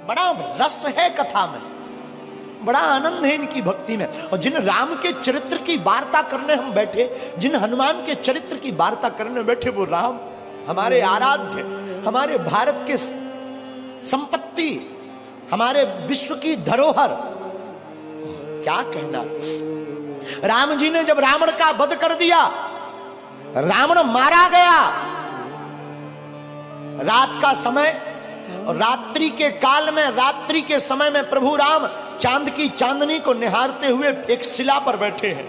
बड़ा रस है कथा में, बड़ा आनंद है इनकी भक्ति में। और जिन राम के चरित्र की वार्ता करने हम बैठे, जिन हनुमान के चरित्र की वार्ता करने बैठे, वो राम हमारे आराध्य, हमारे भारत के संपत्ति, हमारे विश्व की धरोहर, क्या कहना। राम जी ने जब रावण का वध कर दिया, रावण मारा गया, रात का समय और रात्रि के काल में, रात्रि के समय में प्रभु राम चांद की चांदनी को निहारते हुए एक शिला पर बैठे हैं।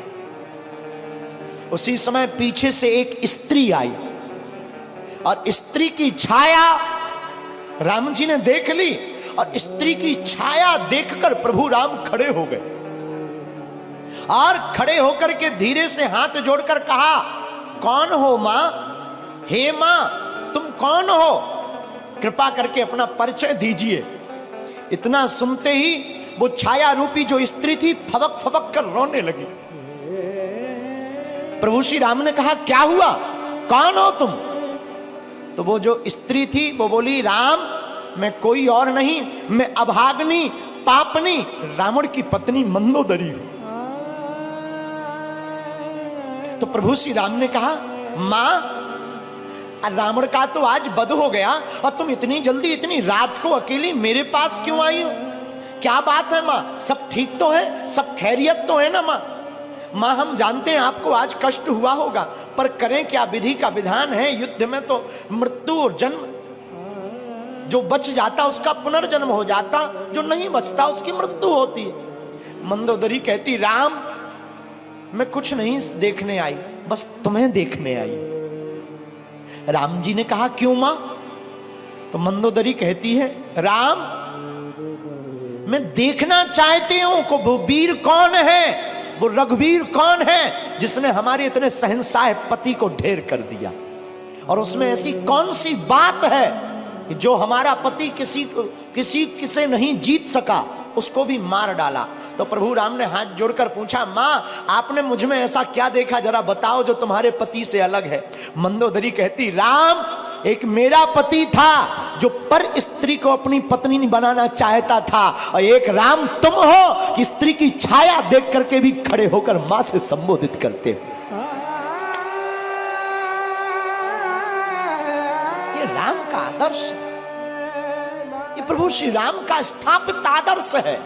उसी समय पीछे से एक स्त्री आई और स्त्री की छाया राम जी ने देख ली, और स्त्री की छाया देखकर प्रभु राम खड़े हो गए और खड़े होकर के धीरे से हाथ जोड़कर कहा, कौन हो मां? हे मां, तुम कौन हो? कृपा करके अपना परिचय दीजिए। इतना सुनते ही वो छाया रूपी जो स्त्री थी फबक फबक कर रोने लगी। प्रभु श्री राम ने कहा, क्या हुआ, कौन हो तुम? तो वो जो स्त्री थी वो बोली, राम मैं कोई और नहीं, मैं अभाग्नि पापनी रावण की पत्नी मंदोदरी हूं। तो प्रभु श्री राम ने कहा, मां रावण का तो आज वध हो गया और तुम इतनी जल्दी इतनी रात को अकेली मेरे पास क्यों आई हो? क्या बात है मां, सब ठीक तो है, सब खैरियत तो है ना मां? मां हम जानते हैं आपको आज कष्ट हुआ होगा, पर करें क्या, विधि का विधान है, युद्ध में तो मृत्यु और जन्म, जो बच जाता उसका पुनर्जन्म हो जाता, जो नहीं बचता उसकी मृत्यु होती है। मंदोदरी कहती, राम मैं कुछ नहीं देखने आई, बस तुम्हें देखने आई। राम जी ने कहा, क्यों मां? तो मंदोदरी कहती है, राम मैं देखना चाहती हूं को वो वीर कौन है, वो रघुवीर कौन है जिसने हमारे इतने शहंशाह पति को ढेर कर दिया, और उसमें ऐसी कौन सी बात है कि जो हमारा पति किसी नहीं जीत सका, उसको भी मार डाला। तो प्रभु राम ने हाथ जोड़कर पूछा, मां आपने मुझ में ऐसा क्या देखा, जरा बताओ जो तुम्हारे पति से अलग है। मंदोदरी कहती, राम एक मेरा पति था जो पर स्त्री को अपनी पत्नी बनाना चाहता था, और एक राम तुम हो कि स्त्री की छाया देख करके भी खड़े होकर मां से संबोधित करते हो। ये राम का आदर्श, ये प्रभु श्री राम का स्थापित आदर्श है।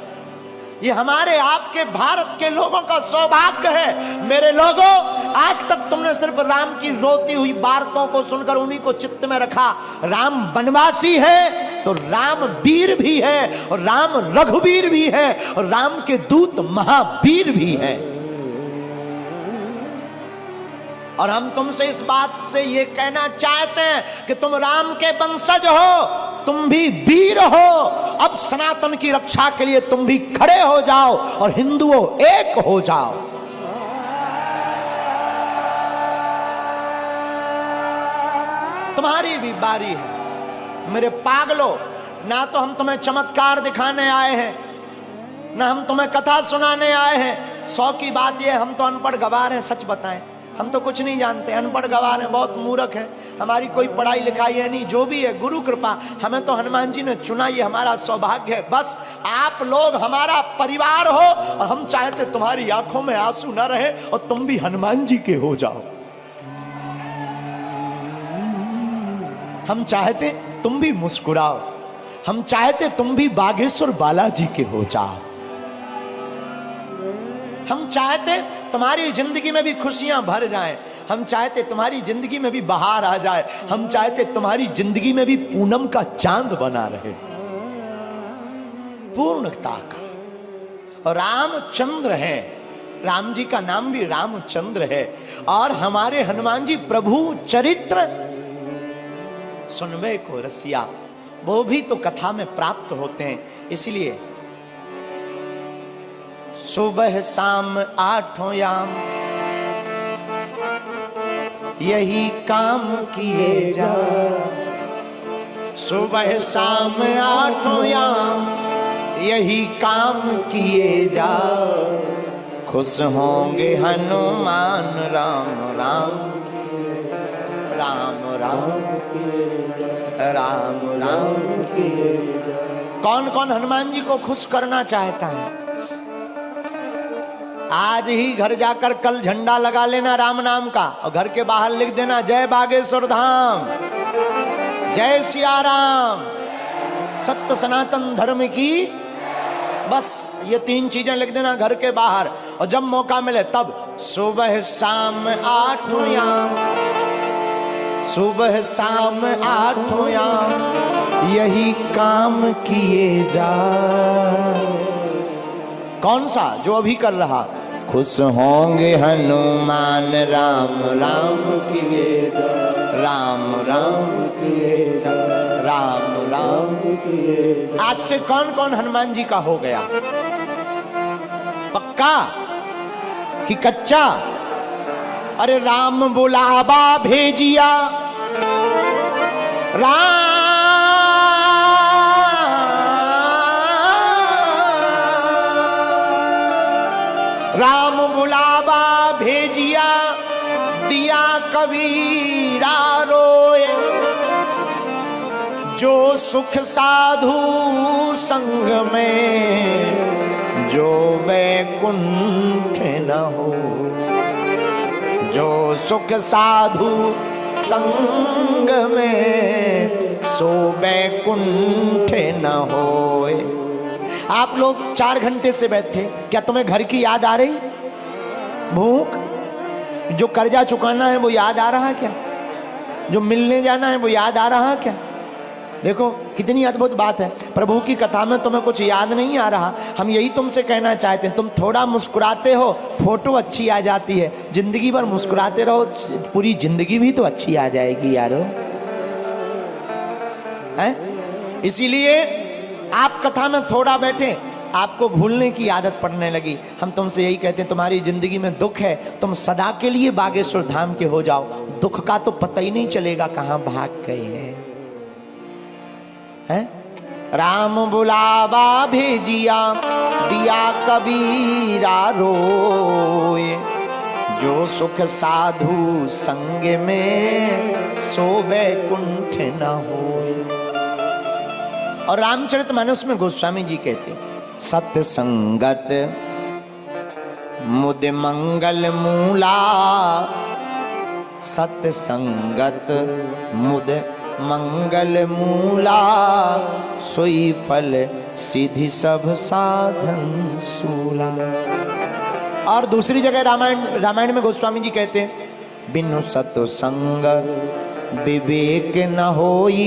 ये हमारे आपके भारत के लोगों का सौभाग्य है। मेरे लोगों, आज तक तुमने सिर्फ राम की रोती हुई वार्ताओं को सुनकर उन्हीं को चित्त में रखा। राम वनवासी है तो राम वीर भी है, और राम रघुवीर भी है, और राम के दूत महावीर भी है। और हम तुमसे इस बात से ये कहना चाहते हैं कि तुम राम के वंशज हो, तुम भी वीर हो। अब सनातन की रक्षा के लिए तुम भी खड़े हो जाओ और हिंदुओं एक हो जाओ। तुम्हारी भी बारी है मेरे पागलों। ना तो हम तुम्हें चमत्कार दिखाने आए हैं, ना हम तुम्हें कथा सुनाने आए हैं। 100 की बात यह, हम तो अनपढ़ गवार हैं। सच बताएं, हम तो कुछ नहीं जानते, अनपढ़ गवार हैं, बहुत मूर्ख हैं, हमारी कोई पढ़ाई लिखाई है नहीं। जो भी है गुरु कृपा, हमें तो हनुमान जी ने चुना, ये हमारा सौभाग्य है। बस आप लोग हमारा परिवार हो, और हम चाहते तुम्हारी आंखों में आंसू न रहे और तुम भी हनुमान जी के हो जाओ। हम चाहते तुम भी मुस्कुराओ, हम चाहते तुम भी बागेश्वर बालाजी के हो जाओ। हम चाहते तुम्हारी जिंदगी में भी खुशियां भर जाएं, हम चाहते तुम्हारी जिंदगी में भी बहार आ जाए, हम चाहते तुम्हारी जिंदगी में भी पूनम का चांद बना रहे, पूर्णता का। और रामचंद्र है, राम जी का नाम भी रामचंद्र है। और हमारे हनुमान जी प्रभु चरित्र सुनवे को रसिया, वो भी तो कथा में प्राप्त होते हैं। इसलिए सुबह शाम 8 याम यही काम किए जा, सुबह शाम 8 याम यही काम किए जा, खुश होंगे हनुमान राम राम राम राम राम राम किए जा। कौन कौन हनुमान जी को खुश करना चाहता है? आज ही घर जाकर कल झंडा लगा लेना राम नाम का, और घर के बाहर लिख देना जय बागेश्वर धाम, जय सिया राम, सत्य सनातन धर्म की। बस ये 3 चीजें लिख देना घर के बाहर। और जब मौका मिले तब सुबह शाम 8 याम, सुबह शाम 8 याम यही काम किए जा। कौन सा? जो अभी कर रहा। खुश होंगे हनुमान राम राम किए जा, राम राम किए जा, राम राम किए जा। आज से कौन कौन हनुमान जी का हो गया? पक्का कि कच्चा? अरे राम बुलावा भेजिया, राम बुलावा भेजिया, दिया कबीरा रोए, जो सुख साधु संग में, जो वैकुंठ न हो, जो सुख साधु संग में, सो वैकुंठ न होए। आप लोग 4 घंटे से बैठे, क्या तुम्हें घर की याद आ रही? भूख? जो कर्जा चुकाना है वो याद आ रहा क्या? जो मिलने जाना है वो याद आ रहा क्या? देखो कितनी अद्भुत बात है। प्रभु की कथा में तुम्हें कुछ याद नहीं आ रहा। हम यही तुमसे कहना चाहते हैं, तुम थोड़ा मुस्कुराते हो, फोटो अच्छी आ जाती है। जिंदगी भर मुस्कुराते रहो, पूरी जिंदगी भी तो अच्छी आ जाएगी यारो, है? इसीलिए आप कथा में थोड़ा बैठे, आपको भूलने की आदत पड़ने लगी। हम तुमसे यही कहते हैं, तुम्हारी जिंदगी में दुख है, तुम सदा के लिए बागेश्वर धाम के हो जाओ। दुख का तो पता ही नहीं चलेगा कहां भाग गए हैं। राम बुलावा भेजिया, दिया कबीरा रोए, जो सुख साधु संग में, सो वैकुंठ न होए। और रामचरितमानस में गोस्वामी जी कहते, सत्य संगत मुद मंगल मूला, सत्य संगत मुद मंगल मूला, सोई फल सिद्धि सब साधन सूला। और दूसरी जगह रामायण में गोस्वामी जी कहते हैं, बिनु सत्व संग विवेक न होई,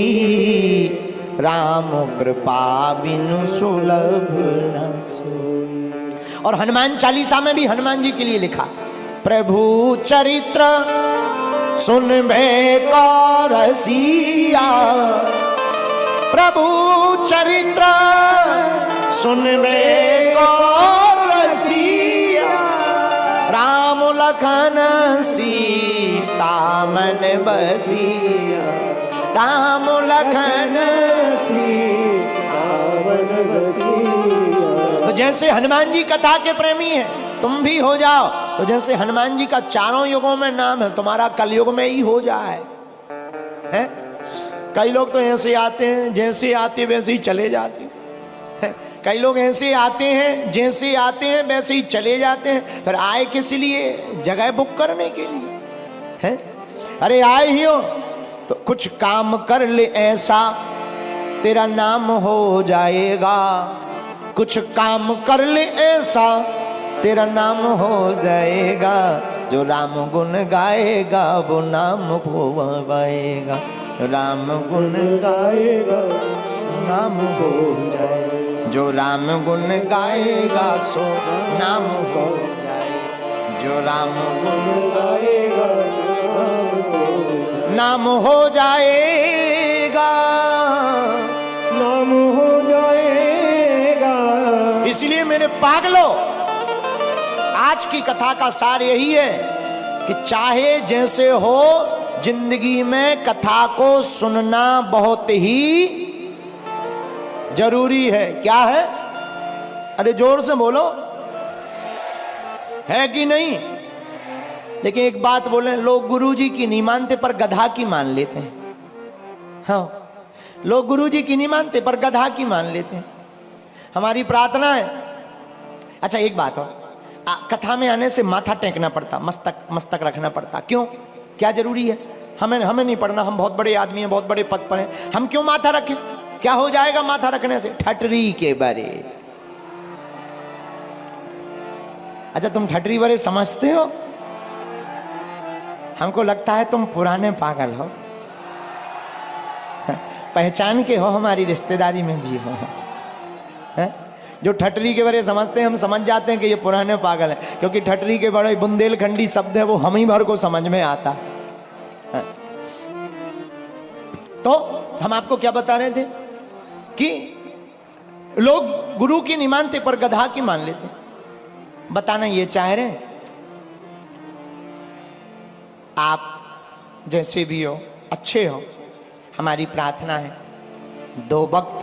राम कृपा बिनु सुलभ न सोई। और हनुमान चालीसा में भी हनुमान जी के लिए लिखा, प्रभु चरित्र सुनबे को रसिया, प्रभु चरित्र सुनबे को रसिया, राम लखन सीता मन बसिया, राम लखन सीता मन बसिया। तो जैसे हनुमान जी कथा के प्रेमी हैं, तुम भी हो जाओ। तो जैसे हनुमान जी का चारों युगों में नाम है, तुम्हारा कलयुग में ही हो जाए। हैं? कई लोग तो ऐसे आते हैं, जैसे आते वैसे ही चले जाते हैं। कई लोग ऐसे आते हैं, जैसे आते हैं वैसे ही चले जाते हैं। फिर आए किस लिए? जगह बुक करने के लिए। हैं? अरे आए ही हो तो कुछ काम कर ले ऐसा, तेरा नाम हो जाएगा। कुछ काम कर ले ऐसा, तेरा नाम हो जाएगा। जो राम गुण गाएगा वो नाम पाएगा, राम गुण गाएगा नाम हो जाएगा। जो राम गुण गाएगा सो नाम हो जाएगा। जो राम गुण गाएगा नाम हो जाएगा, नाम हो जाएगा। इसलिए मेरे पागलों, आज की कथा का सार यही है कि चाहे जैसे हो, जिंदगी में कथा को सुनना बहुत ही जरूरी है। क्या है? अरे जोर से बोलो, है कि नहीं? लेकिन एक बात बोले, लोग गुरुजी की नहीं मानते पर गधा की मान लेते हैं। हाँ, लोग गुरु जी की नहीं मानते पर गधा की मान लेते हैं। हमारी प्रार्थना है। अच्छा एक बात हो, कथा में आने से माथा टेकना पड़ता, मस्तक रखना पड़ता, क्यों? क्या जरूरी है? हमें नहीं पढ़ना, हम बहुत बड़े आदमी हैं, बहुत बड़े पद पर हैं, हम क्यों माथा रखें? क्या हो जाएगा माथा रखने से? ठटरी के बारे। अच्छा तुम ठटरी बारे समझते हो? हमको लगता है तुम पुराने पागल हो, पहचान के हो, हमारी रिश्तेदारी में भी हो। है? जो ठटरी के बारे समझते हैं हम समझ जाते हैं कि ये पुराने पागल है, क्योंकि ठटरी के बड़े बुंदेलखंडी शब्द है वो हम ही भर को समझ में आता है। तो हम आपको क्या बता रहे थे कि लोग गुरु की नहीं मानते पर गधा की मान लेते। बताना ये चाह रहे हैं आप जैसे भी हो अच्छे हो। हमारी प्रार्थना है दो वक्त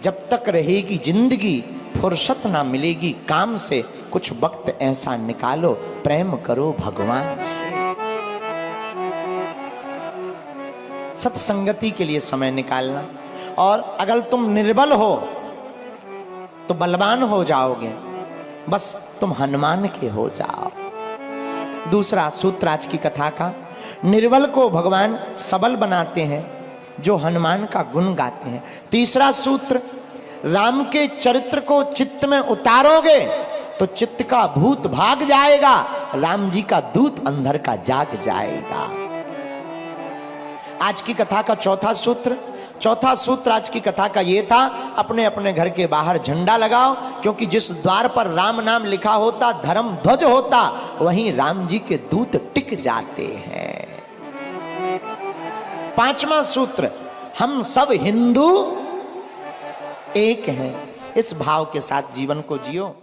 जब तक रहेगी जिंदगी फुर्सत ना मिलेगी काम से, कुछ वक्त ऐसा निकालो प्रेम करो भगवान से। सत्संगति के लिए समय निकालना। और अगर तुम निर्बल हो तो बलवान हो जाओगे, बस तुम हनुमान के हो जाओ। दूसरा सूत्र आज की कथा का, निर्बल को भगवान सबल बनाते हैं जो हनुमान का गुण गाते हैं। तीसरा सूत्र, राम के चरित्र को चित्त में उतारोगे तो चित्त का भूत भाग जाएगा, राम जी का दूत अंदर का जाग जाएगा। आज की कथा का चौथा सूत्र आज की कथा का ये था, अपने अपने घर के बाहर झंडा लगाओ, क्योंकि जिस द्वार पर राम नाम लिखा होता, धर्म ध्वज होता, वहीं राम जी के दूत टिक जाते हैं। पांचवा सूत्र, हम सब हिंदू एक हैं। इस भाव के साथ जीवन को जियो।